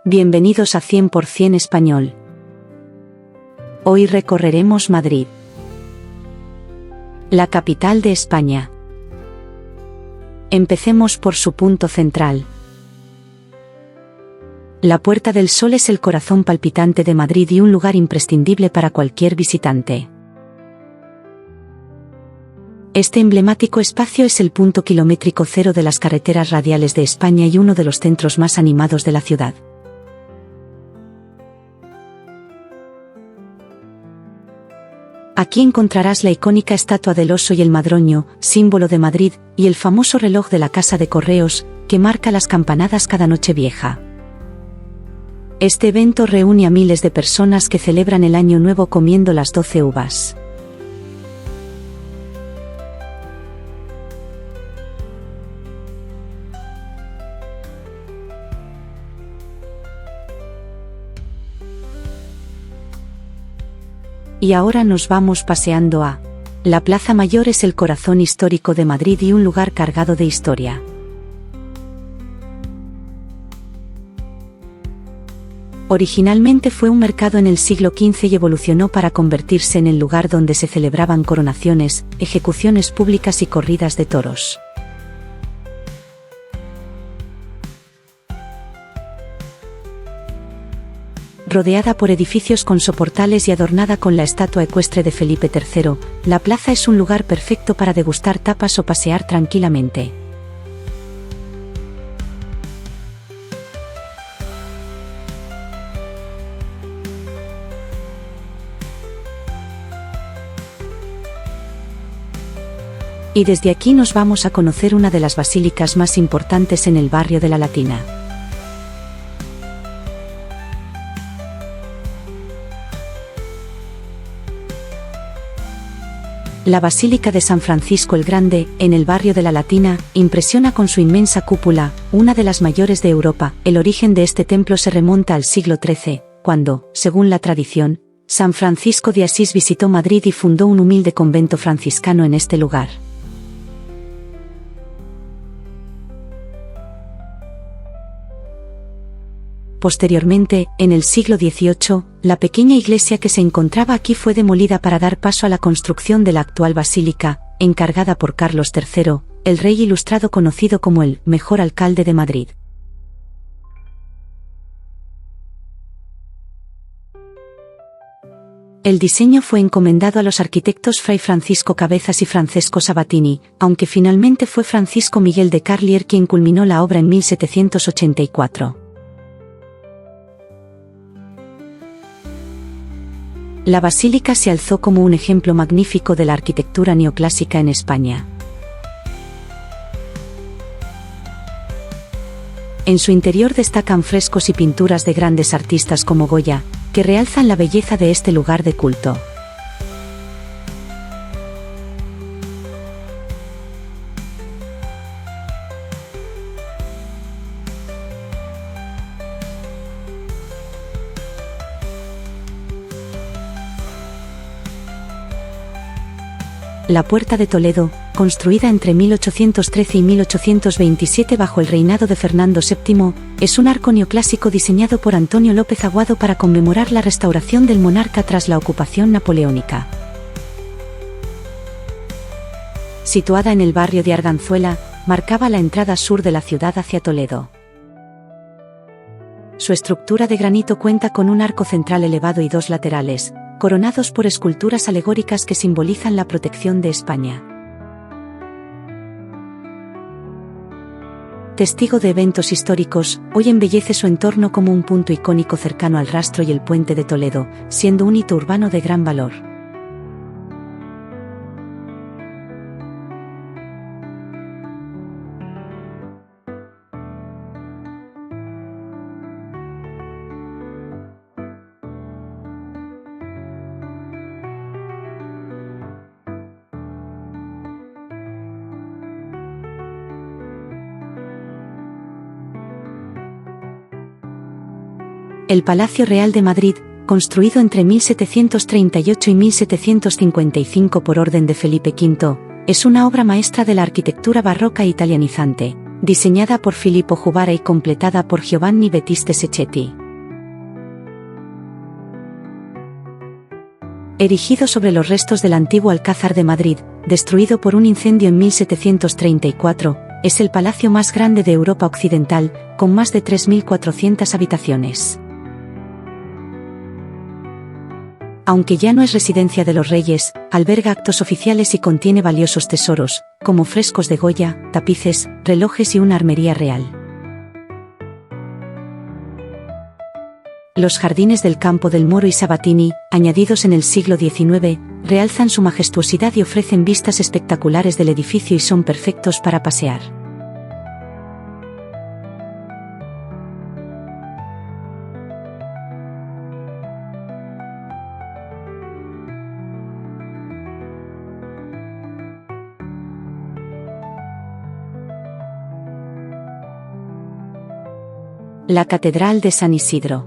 Bienvenidos a 100% Español. Hoy recorreremos Madrid, la capital de España. Empecemos por su punto central. La Puerta del Sol es el corazón palpitante de Madrid y un lugar imprescindible para cualquier visitante. Este emblemático espacio es el punto kilométrico cero de las carreteras radiales de España y uno de los centros más animados de la ciudad. Aquí encontrarás la icónica estatua del oso y el madroño, símbolo de Madrid, y el famoso reloj de la Casa de Correos, que marca las campanadas cada Nochevieja. Este evento reúne a miles de personas que celebran el Año Nuevo comiendo las 12 uvas. Y ahora nos vamos paseando a... La Plaza Mayor es el corazón histórico de Madrid y un lugar cargado de historia. Originalmente fue un mercado en el siglo XV y evolucionó para convertirse en el lugar donde se celebraban coronaciones, ejecuciones públicas y corridas de toros. Rodeada por edificios con soportales y adornada con la estatua ecuestre de Felipe III, la plaza es un lugar perfecto para degustar tapas o pasear tranquilamente. Y desde aquí nos vamos a conocer una de las basílicas más importantes en el barrio de la Latina. La Basílica de San Francisco el Grande, en el barrio de la Latina, impresiona con su inmensa cúpula, una de las mayores de Europa. El origen de este templo se remonta al siglo XIII, cuando, según la tradición, San Francisco de Asís visitó Madrid y fundó un humilde convento franciscano en este lugar. Posteriormente, en el siglo XVIII, la pequeña iglesia que se encontraba aquí fue demolida para dar paso a la construcción de la actual basílica, encargada por Carlos III, el rey ilustrado conocido como el mejor alcalde de Madrid. El diseño fue encomendado a los arquitectos Fray Francisco Cabezas y Francesco Sabatini, aunque finalmente fue Francisco Miguel de Carlier quien culminó la obra en 1784. La basílica se alzó como un ejemplo magnífico de la arquitectura neoclásica en España. En su interior destacan frescos y pinturas de grandes artistas como Goya, que realzan la belleza de este lugar de culto. La Puerta de Toledo, construida entre 1813 y 1827 bajo el reinado de Fernando VII, es un arco neoclásico diseñado por Antonio López Aguado para conmemorar la restauración del monarca tras la ocupación napoleónica. Situada en el barrio de Arganzuela, marcaba la entrada sur de la ciudad hacia Toledo. Su estructura de granito cuenta con un arco central elevado y dos laterales, coronados por esculturas alegóricas que simbolizan la protección de España. Testigo de eventos históricos, hoy embellece su entorno como un punto icónico cercano al Rastro y el Puente de Toledo, siendo un hito urbano de gran valor. El Palacio Real de Madrid, construido entre 1738 y 1755 por orden de Felipe V, es una obra maestra de la arquitectura barroca e italianizante, diseñada por Filippo Juvara y completada por Giovanni Battista Secchetti. Erigido sobre los restos del antiguo Alcázar de Madrid, destruido por un incendio en 1734, es el palacio más grande de Europa Occidental, con más de 3.400 habitaciones. Aunque ya no es residencia de los reyes, alberga actos oficiales y contiene valiosos tesoros, como frescos de Goya, tapices, relojes y una armería real. Los jardines del Campo del Moro y Sabatini, añadidos en el siglo XIX, realzan su majestuosidad y ofrecen vistas espectaculares del edificio y son perfectos para pasear. La Catedral de San Isidro.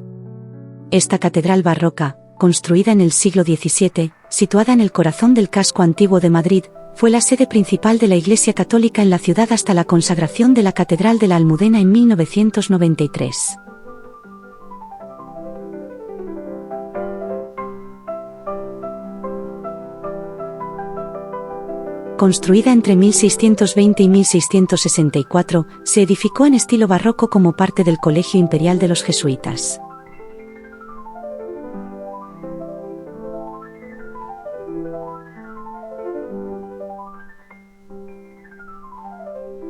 Esta catedral barroca, construida en el siglo XVII, situada en el corazón del casco antiguo de Madrid, fue la sede principal de la Iglesia Católica en la ciudad hasta la consagración de la Catedral de la Almudena en 1993. Construida entre 1620 y 1664, se edificó en estilo barroco como parte del Colegio Imperial de los Jesuitas.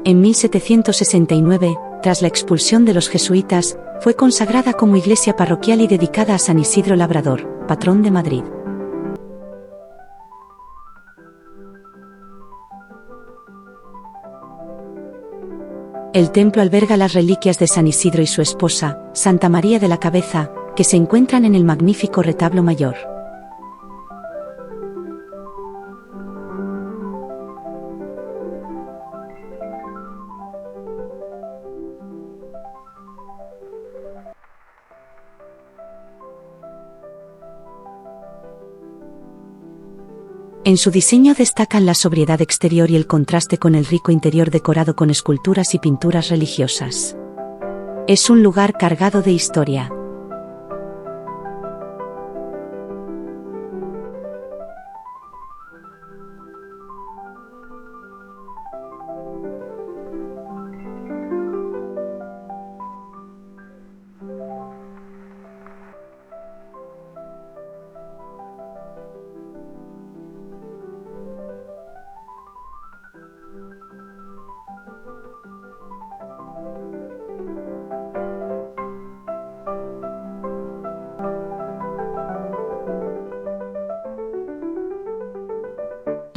En 1769, tras la expulsión de los jesuitas, fue consagrada como iglesia parroquial y dedicada a San Isidro Labrador, patrón de Madrid. El templo alberga las reliquias de San Isidro y su esposa, Santa María de la Cabeza, que se encuentran en el magnífico retablo mayor. En su diseño destacan la sobriedad exterior y el contraste con el rico interior decorado con esculturas y pinturas religiosas. Es un lugar cargado de historia.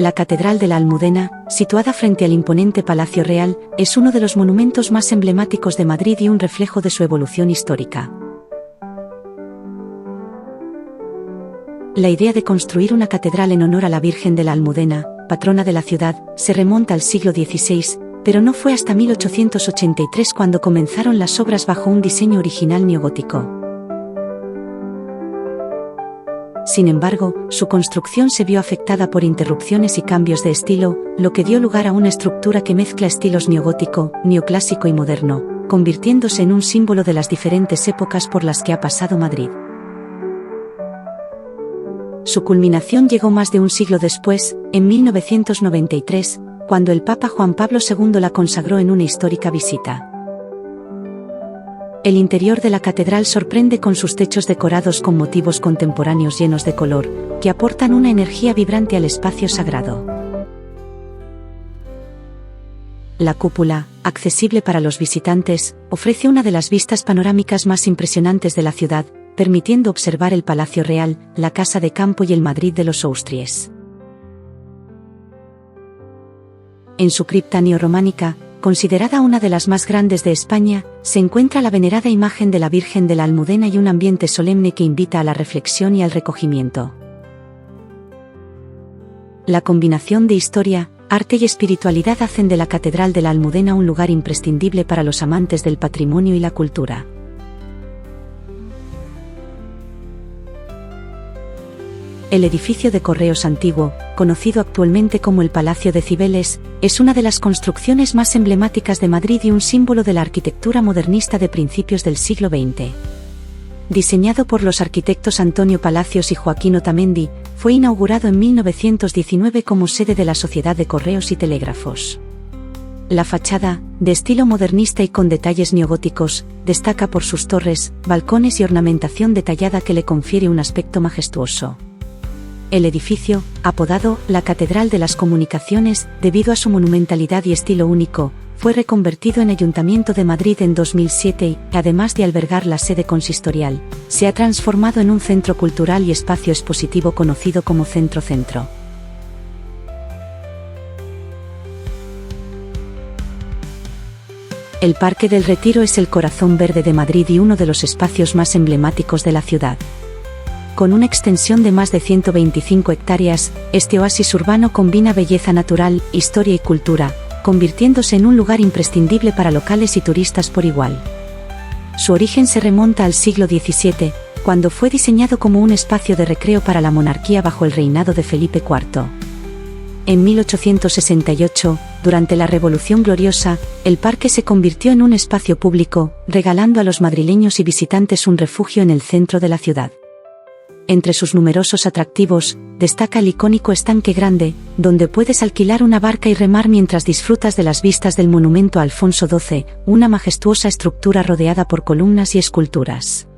La Catedral de la Almudena, situada frente al imponente Palacio Real, es uno de los monumentos más emblemáticos de Madrid y un reflejo de su evolución histórica. La idea de construir una catedral en honor a la Virgen de la Almudena, patrona de la ciudad, se remonta al siglo XVI, pero no fue hasta 1883 cuando comenzaron las obras bajo un diseño original neogótico. Sin embargo, su construcción se vio afectada por interrupciones y cambios de estilo, lo que dio lugar a una estructura que mezcla estilos neogótico, neoclásico y moderno, convirtiéndose en un símbolo de las diferentes épocas por las que ha pasado Madrid. Su culminación llegó más de un siglo después, en 1993, cuando el Papa Juan Pablo II la consagró en una histórica visita. El interior de la catedral sorprende con sus techos decorados con motivos contemporáneos llenos de color, que aportan una energía vibrante al espacio sagrado. La cúpula, accesible para los visitantes, ofrece una de las vistas panorámicas más impresionantes de la ciudad, permitiendo observar el Palacio Real, la Casa de Campo y el Madrid de los Austries. En su cripta neorrománica, considerada una de las más grandes de España, se encuentra la venerada imagen de la Virgen de la Almudena y un ambiente solemne que invita a la reflexión y al recogimiento. La combinación de historia, arte y espiritualidad hacen de la Catedral de la Almudena un lugar imprescindible para los amantes del patrimonio y la cultura. El edificio de Correos antiguo, conocido actualmente como el Palacio de Cibeles, es una de las construcciones más emblemáticas de Madrid y un símbolo de la arquitectura modernista de principios del siglo XX. Diseñado por los arquitectos Antonio Palacios y Joaquín Otamendi, fue inaugurado en 1919 como sede de la Sociedad de Correos y Telégrafos. La fachada, de estilo modernista y con detalles neogóticos, destaca por sus torres, balcones y ornamentación detallada que le confiere un aspecto majestuoso. El edificio, apodado la Catedral de las Comunicaciones, debido a su monumentalidad y estilo único, fue reconvertido en Ayuntamiento de Madrid en 2007 y, además de albergar la sede consistorial, se ha transformado en un centro cultural y espacio expositivo conocido como Centro Centro. El Parque del Retiro es el corazón verde de Madrid y uno de los espacios más emblemáticos de la ciudad. Con una extensión de más de 125 hectáreas, este oasis urbano combina belleza natural, historia y cultura, convirtiéndose en un lugar imprescindible para locales y turistas por igual. Su origen se remonta al siglo XVII, cuando fue diseñado como un espacio de recreo para la monarquía bajo el reinado de Felipe IV. En 1868, durante la Revolución Gloriosa, el parque se convirtió en un espacio público, regalando a los madrileños y visitantes un refugio en el centro de la ciudad. Entre sus numerosos atractivos, destaca el icónico Estanque Grande, donde puedes alquilar una barca y remar mientras disfrutas de las vistas del monumento a Alfonso XII, una majestuosa estructura rodeada por columnas y esculturas.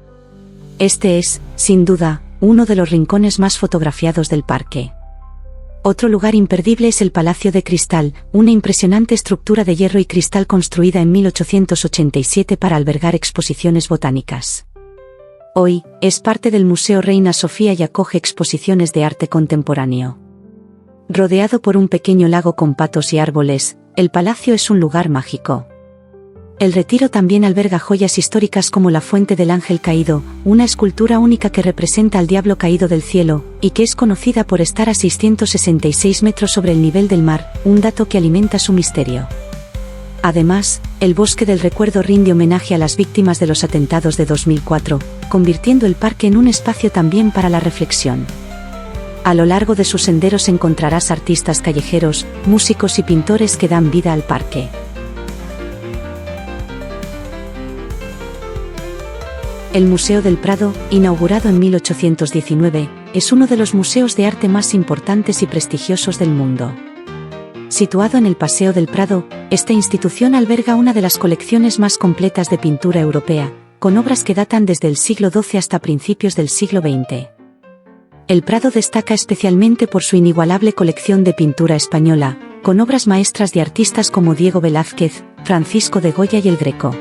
Este es, sin duda, uno de los rincones más fotografiados del parque. Otro lugar imperdible es el Palacio de Cristal, una impresionante estructura de hierro y cristal construida en 1887 para albergar exposiciones botánicas. Hoy, es parte del Museo Reina Sofía y acoge exposiciones de arte contemporáneo. Rodeado por un pequeño lago con patos y árboles, el palacio es un lugar mágico. El Retiro también alberga joyas históricas como la Fuente del Ángel Caído, una escultura única que representa al diablo caído del cielo, y que es conocida por estar a 666 metros sobre el nivel del mar, un dato que alimenta su misterio. Además, el Bosque del Recuerdo rinde homenaje a las víctimas de los atentados de 2004, convirtiendo el parque en un espacio también para la reflexión. A lo largo de sus senderos encontrarás artistas callejeros, músicos y pintores que dan vida al parque. El Museo del Prado, inaugurado en 1819, es uno de los museos de arte más importantes y prestigiosos del mundo. Situado en el Paseo del Prado, esta institución alberga una de las colecciones más completas de pintura europea, con obras que datan desde el siglo XII hasta principios del siglo XX. El Prado destaca especialmente por su inigualable colección de pintura española, con obras maestras de artistas como Diego Velázquez, Francisco de Goya y El Greco.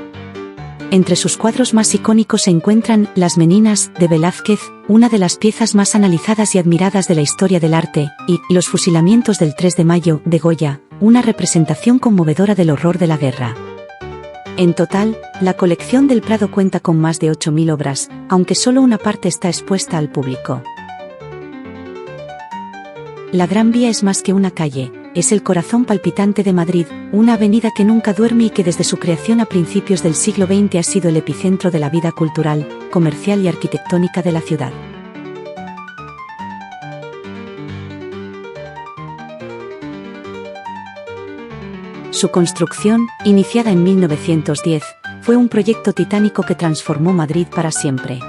Entre sus cuadros más icónicos se encuentran Las Meninas, de Velázquez, una de las piezas más analizadas y admiradas de la historia del arte, y Los fusilamientos del 3 de mayo, de Goya, una representación conmovedora del horror de la guerra. En total, la colección del Prado cuenta con más de 8.000 obras, aunque solo una parte está expuesta al público. La Gran Vía es más que una calle, es el corazón palpitante de Madrid, una avenida que nunca duerme y que desde su creación a principios del siglo XX ha sido el epicentro de la vida cultural, comercial y arquitectónica de la ciudad. Su construcción, iniciada en 1910, fue un proyecto titánico que transformó Madrid para siempre.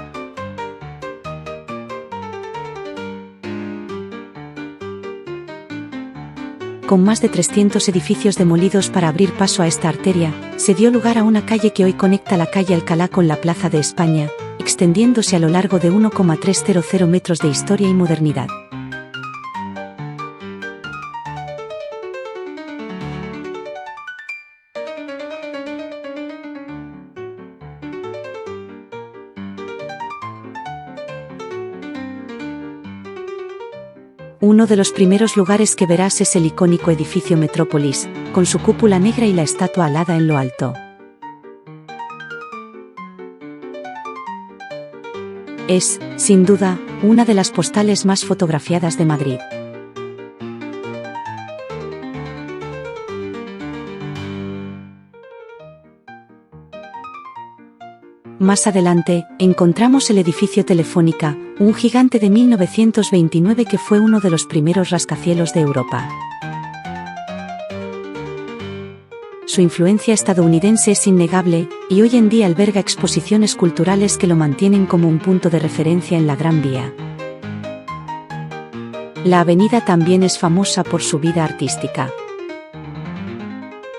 Con más de 300 edificios demolidos para abrir paso a esta arteria, se dio lugar a una calle que hoy conecta la calle Alcalá con la Plaza de España, extendiéndose a lo largo de 1,300 metros de historia y modernidad. Uno de los primeros lugares que verás es el icónico edificio Metrópolis, con su cúpula negra y la estatua alada en lo alto. Es, sin duda, una de las postales más fotografiadas de Madrid. Más adelante, encontramos el edificio Telefónica, un gigante de 1929 que fue uno de los primeros rascacielos de Europa. Su influencia estadounidense es innegable, y hoy en día alberga exposiciones culturales que lo mantienen como un punto de referencia en la Gran Vía. La avenida también es famosa por su vida artística.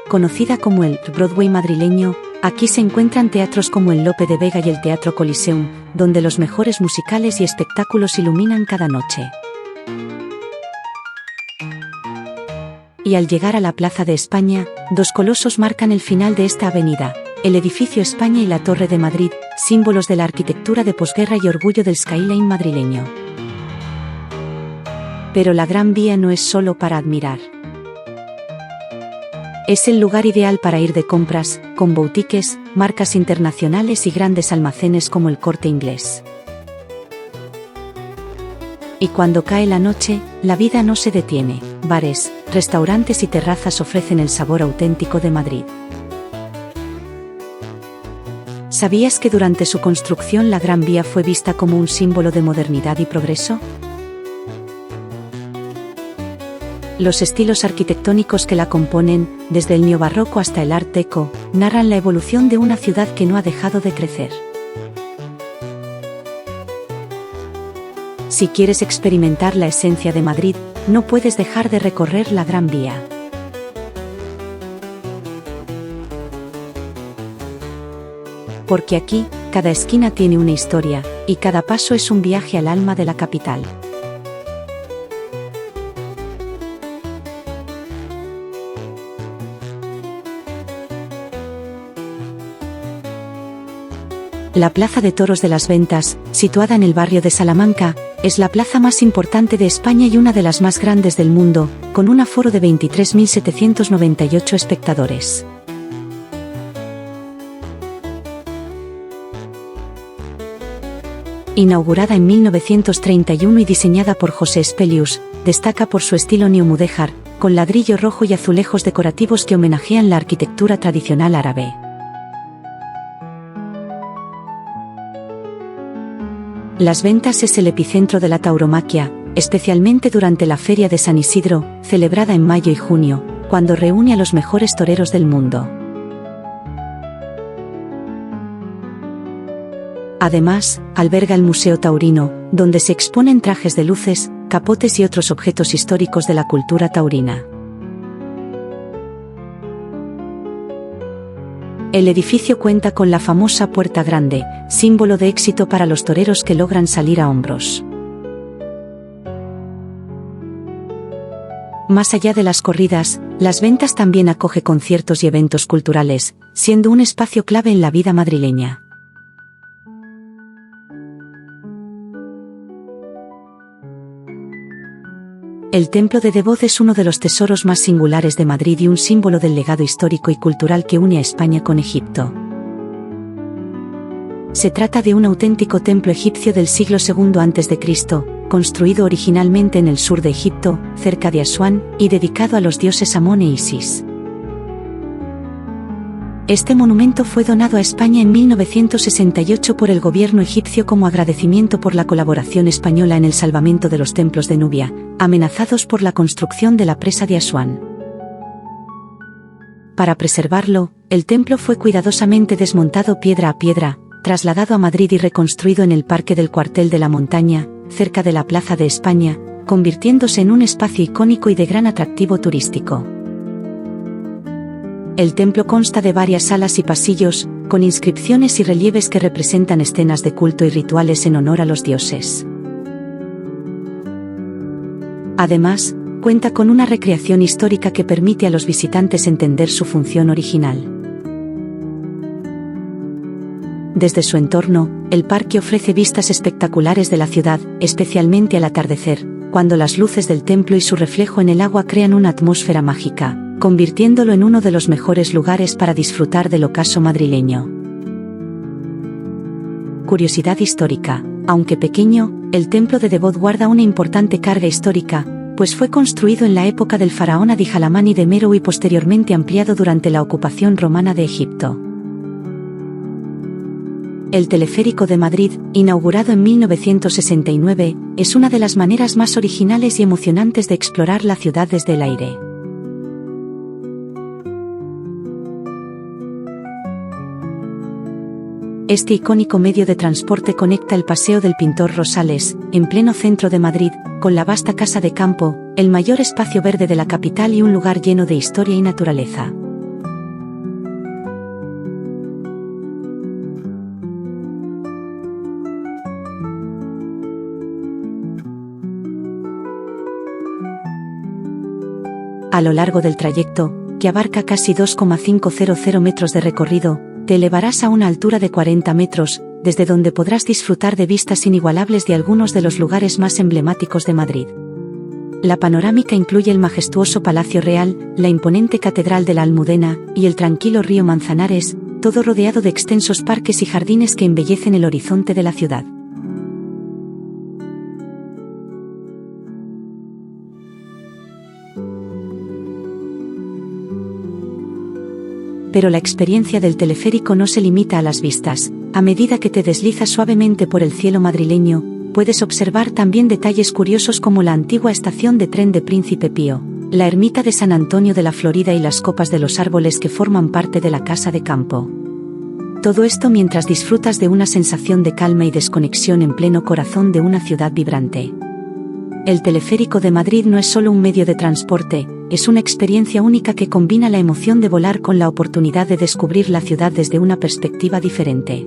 Conocida como el Broadway madrileño, aquí se encuentran teatros como el Lope de Vega y el Teatro Coliseum, donde los mejores musicales y espectáculos iluminan cada noche. Y al llegar a la Plaza de España, dos colosos marcan el final de esta avenida, el edificio España y la Torre de Madrid, símbolos de la arquitectura de posguerra y orgullo del skyline madrileño. Pero la Gran Vía no es solo para admirar. Es el lugar ideal para ir de compras, con boutiques, marcas internacionales y grandes almacenes como el Corte Inglés. Y cuando cae la noche, la vida no se detiene. Bares, restaurantes y terrazas ofrecen el sabor auténtico de Madrid. ¿Sabías que durante su construcción la Gran Vía fue vista como un símbolo de modernidad y progreso? Los estilos arquitectónicos que la componen, desde el neobarroco hasta el Art Deco, narran la evolución de una ciudad que no ha dejado de crecer. Si quieres experimentar la esencia de Madrid, no puedes dejar de recorrer la Gran Vía. Porque aquí, cada esquina tiene una historia, y cada paso es un viaje al alma de la capital. La Plaza de Toros de las Ventas, situada en el barrio de Salamanca, es la plaza más importante de España y una de las más grandes del mundo, con un aforo de 23.798 espectadores. Inaugurada en 1931 y diseñada por José Spelius, destaca por su estilo neomudéjar, con ladrillo rojo y azulejos decorativos que homenajean la arquitectura tradicional árabe. Las Ventas es el epicentro de la tauromaquia, especialmente durante la Feria de San Isidro, celebrada en mayo y junio, cuando reúne a los mejores toreros del mundo. Además, alberga el Museo Taurino, donde se exponen trajes de luces, capotes y otros objetos históricos de la cultura taurina. El edificio cuenta con la famosa Puerta Grande, símbolo de éxito para los toreros que logran salir a hombros. Más allá de las corridas, Las Ventas también acoge conciertos y eventos culturales, siendo un espacio clave en la vida madrileña. El Templo de Devot es uno de los tesoros más singulares de Madrid y un símbolo del legado histórico y cultural que une a España con Egipto. Se trata de un auténtico templo egipcio del siglo II a.C., construido originalmente en el sur de Egipto, cerca de Asuán, y dedicado a los dioses Amón e Isis. Este monumento fue donado a España en 1968 por el gobierno egipcio como agradecimiento por la colaboración española en el salvamento de los templos de Nubia, amenazados por la construcción de la presa de Asuán. Para preservarlo, el templo fue cuidadosamente desmontado piedra a piedra, trasladado a Madrid y reconstruido en el Parque del Cuartel de la Montaña, cerca de la Plaza de España, convirtiéndose en un espacio icónico y de gran atractivo turístico. El templo consta de varias salas y pasillos, con inscripciones y relieves que representan escenas de culto y rituales en honor a los dioses. Además, cuenta con una recreación histórica que permite a los visitantes entender su función original. Desde su entorno, el parque ofrece vistas espectaculares de la ciudad, especialmente al atardecer, cuando las luces del templo y su reflejo en el agua crean una atmósfera mágica, convirtiéndolo en uno de los mejores lugares para disfrutar del ocaso madrileño. Curiosidad histórica: aunque pequeño, el templo de Devot guarda una importante carga histórica, pues fue construido en la época del faraón Adi-Jalamani de Meroe y posteriormente ampliado durante la ocupación romana de Egipto. El teleférico de Madrid, inaugurado en 1969, es una de las maneras más originales y emocionantes de explorar la ciudad desde el aire. Este icónico medio de transporte conecta el Paseo del Pintor Rosales, en pleno centro de Madrid, con la vasta Casa de Campo, el mayor espacio verde de la capital y un lugar lleno de historia y naturaleza. A lo largo del trayecto, que abarca casi 2,500 metros de recorrido, te elevarás a una altura de 40 metros, desde donde podrás disfrutar de vistas inigualables de algunos de los lugares más emblemáticos de Madrid. La panorámica incluye el majestuoso Palacio Real, la imponente Catedral de la Almudena y el tranquilo río Manzanares, todo rodeado de extensos parques y jardines que embellecen el horizonte de la ciudad. Pero la experiencia del teleférico no se limita a las vistas. A medida que te deslizas suavemente por el cielo madrileño, puedes observar también detalles curiosos como la antigua estación de tren de Príncipe Pío, la ermita de San Antonio de la Florida y las copas de los árboles que forman parte de la Casa de Campo. Todo esto mientras disfrutas de una sensación de calma y desconexión en pleno corazón de una ciudad vibrante. El teleférico de Madrid no es solo un medio de transporte, es una experiencia única que combina la emoción de volar con la oportunidad de descubrir la ciudad desde una perspectiva diferente.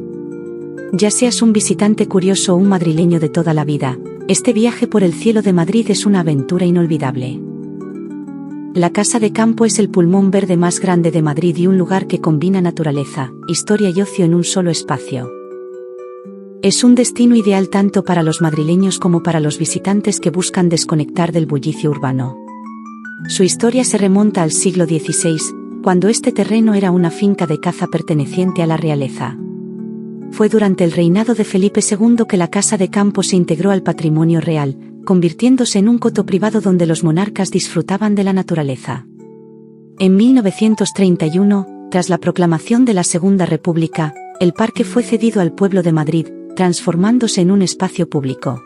Ya seas un visitante curioso o un madrileño de toda la vida, este viaje por el cielo de Madrid es una aventura inolvidable. La Casa de Campo es el pulmón verde más grande de Madrid y un lugar que combina naturaleza, historia y ocio en un solo espacio. Es un destino ideal tanto para los madrileños como para los visitantes que buscan desconectar del bullicio urbano. Su historia se remonta al siglo XVI, cuando este terreno era una finca de caza perteneciente a la realeza. Fue durante el reinado de Felipe II que la Casa de Campo se integró al patrimonio real, convirtiéndose en un coto privado donde los monarcas disfrutaban de la naturaleza. En 1931, tras la proclamación de la Segunda República, el parque fue cedido al pueblo de Madrid, transformándose en un espacio público.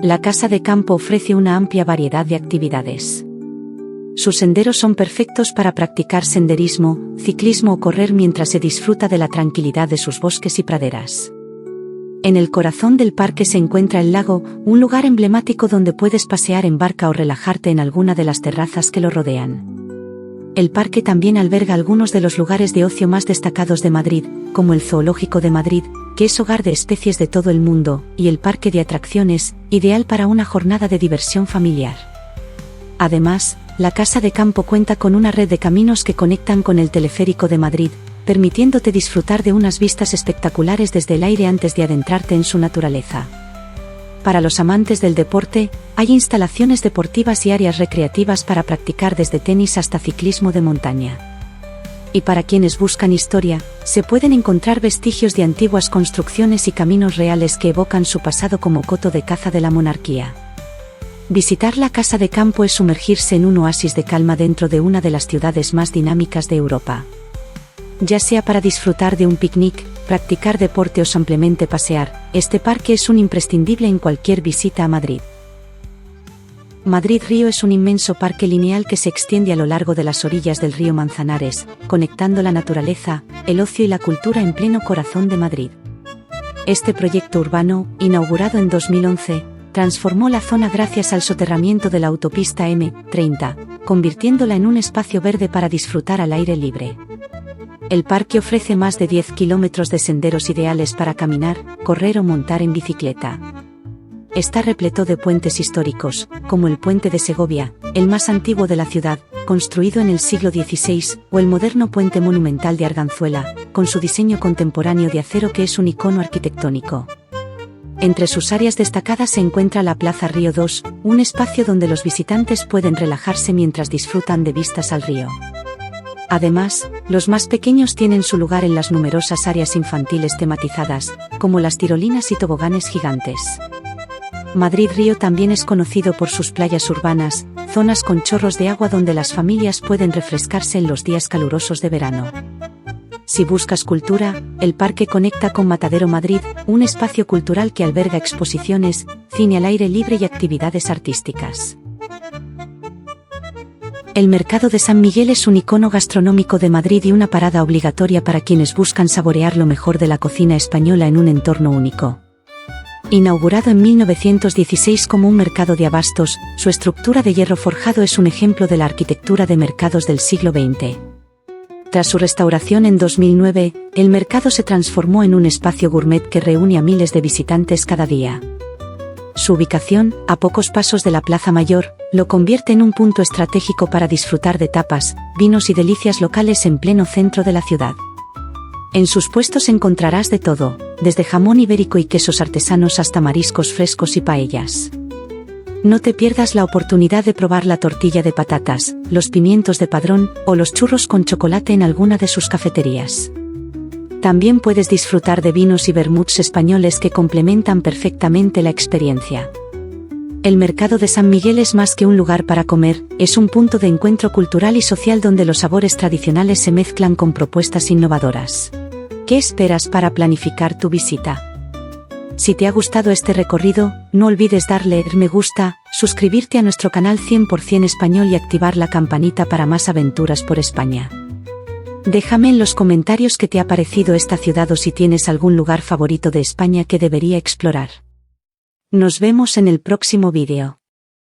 La Casa de Campo ofrece una amplia variedad de actividades. Sus senderos son perfectos para practicar senderismo, ciclismo o correr mientras se disfruta de la tranquilidad de sus bosques y praderas. En el corazón del parque se encuentra el lago, un lugar emblemático donde puedes pasear en barca o relajarte en alguna de las terrazas que lo rodean. El parque también alberga algunos de los lugares de ocio más destacados de Madrid, como el Zoológico de Madrid, que es hogar de especies de todo el mundo, y el parque de atracciones, ideal para una jornada de diversión familiar. Además, la Casa de Campo cuenta con una red de caminos que conectan con el teleférico de Madrid, permitiéndote disfrutar de unas vistas espectaculares desde el aire antes de adentrarte en su naturaleza. Para los amantes del deporte, hay instalaciones deportivas y áreas recreativas para practicar desde tenis hasta ciclismo de montaña. Y para quienes buscan historia, se pueden encontrar vestigios de antiguas construcciones y caminos reales que evocan su pasado como coto de caza de la monarquía. Visitar la Casa de Campo es sumergirse en un oasis de calma dentro de una de las ciudades más dinámicas de Europa. Ya sea para disfrutar de un picnic, practicar deporte o simplemente pasear, este parque es un imprescindible en cualquier visita a Madrid. Madrid Río es un inmenso parque lineal que se extiende a lo largo de las orillas del río Manzanares, conectando la naturaleza, el ocio y la cultura en pleno corazón de Madrid. Este proyecto urbano, inaugurado en 2011, transformó la zona gracias al soterramiento de la autopista M30, convirtiéndola en un espacio verde para disfrutar al aire libre. El parque ofrece más de 10 kilómetros de senderos ideales para caminar, correr o montar en bicicleta. Está repleto de puentes históricos, como el Puente de Segovia, el más antiguo de la ciudad, construido en el siglo XVI, o el moderno Puente Monumental de Arganzuela, con su diseño contemporáneo de acero que es un icono arquitectónico. Entre sus áreas destacadas se encuentra la Plaza Río 2, un espacio donde los visitantes pueden relajarse mientras disfrutan de vistas al río. Además, los más pequeños tienen su lugar en las numerosas áreas infantiles tematizadas, como las tirolinas y toboganes gigantes. Madrid Río también es conocido por sus playas urbanas, zonas con chorros de agua donde las familias pueden refrescarse en los días calurosos de verano. Si buscas cultura, el parque conecta con Matadero Madrid, un espacio cultural que alberga exposiciones, cine al aire libre y actividades artísticas. El Mercado de San Miguel es un icono gastronómico de Madrid y una parada obligatoria para quienes buscan saborear lo mejor de la cocina española en un entorno único. Inaugurado en 1916 como un mercado de abastos, su estructura de hierro forjado es un ejemplo de la arquitectura de mercados del siglo XX. Tras su restauración en 2009, el mercado se transformó en un espacio gourmet que reúne a miles de visitantes cada día. Su ubicación, a pocos pasos de la Plaza Mayor, lo convierte en un punto estratégico para disfrutar de tapas, vinos y delicias locales en pleno centro de la ciudad. En sus puestos encontrarás de todo, desde jamón ibérico y quesos artesanos hasta mariscos frescos y paellas. No te pierdas la oportunidad de probar la tortilla de patatas, los pimientos de Padrón o los churros con chocolate en alguna de sus cafeterías. También puedes disfrutar de vinos y vermuts españoles que complementan perfectamente la experiencia. El Mercado de San Miguel es más que un lugar para comer, es un punto de encuentro cultural y social donde los sabores tradicionales se mezclan con propuestas innovadoras. ¿Qué esperas para planificar tu visita? Si te ha gustado este recorrido, no olvides darle me gusta, suscribirte a nuestro canal 100% español y activar la campanita para más aventuras por España. Déjame en los comentarios qué te ha parecido esta ciudad o si tienes algún lugar favorito de España que debería explorar. Nos vemos en el próximo vídeo.